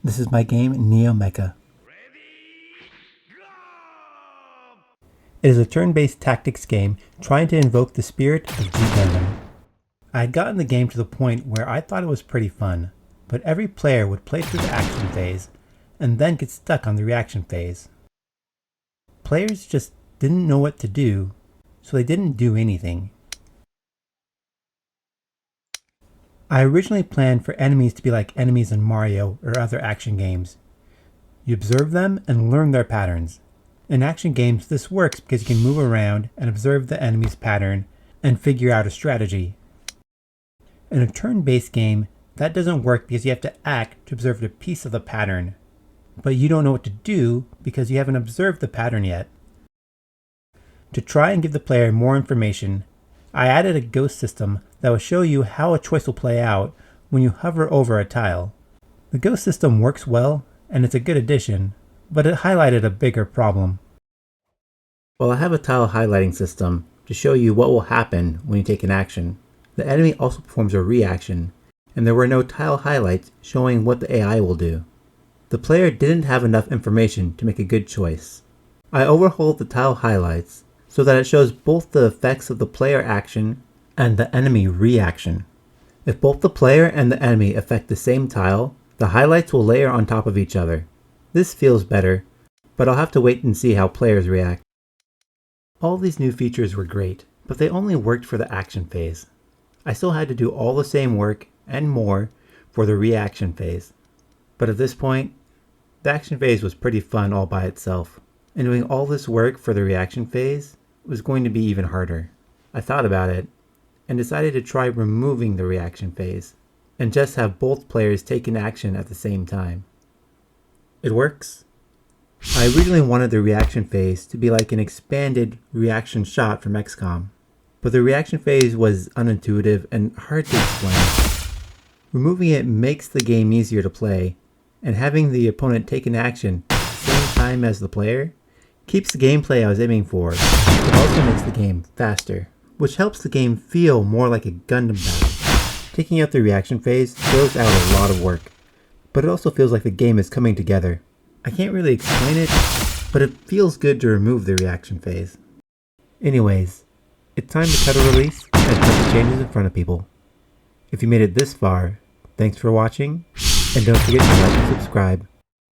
This is my game, NeoMecha. It is a turn-based tactics game trying to invoke the spirit of G-Gundam. I had gotten the game to the point where I thought it was pretty fun, but every player would play through the action phase and then get stuck on the reaction phase. Players just didn't know what to do, so they didn't do anything. I originally planned for enemies to be like enemies in Mario or other action games. You observe them and learn their patterns. In action games, this works because you can move around and observe the enemy's pattern and figure out a strategy. In a turn-based game, that doesn't work because you have to act to observe a piece of the pattern, but you don't know what to do because you haven't observed the pattern yet. To try and give the player more information, I added a ghost system that will show you how a choice will play out when you hover over a tile. The ghost system works well, and it's a good addition, but it highlighted a bigger problem. While I have a tile highlighting system to show you what will happen when you take an action, the enemy also performs a reaction, and there were no tile highlights showing what the AI will do. The player didn't have enough information to make a good choice. I overhauled the tile highlights so that it shows both the effects of the player action and the enemy reaction. If both the player and the enemy affect the same tile, the highlights will layer on top of each other. This feels better, but I'll have to wait and see how players react. All these new features were great, but they only worked for the action phase. I still had to do all the same work and more for the reaction phase. But at this point, the action phase was pretty fun all by itself, and doing all this work for the reaction phase was going to be even harder. I thought about it and decided to try removing the reaction phase and just have both players take an action at the same time. It works. I originally wanted the reaction phase to be like an expanded reaction shot from XCOM, but the reaction phase was unintuitive and hard to explain. Removing it makes the game easier to play, and having the opponent take an action at the same time as the player keeps the gameplay I was aiming for. It also makes the game faster, which helps the game feel more like a Gundam battle. Taking out the reaction phase throws out a lot of work, but it also feels like the game is coming together. I can't really explain it, but it feels good to remove the reaction phase. Anyways, it's time to cut a release and put the changes in front of people. If you made it this far, thanks for watching, and don't forget to like and subscribe.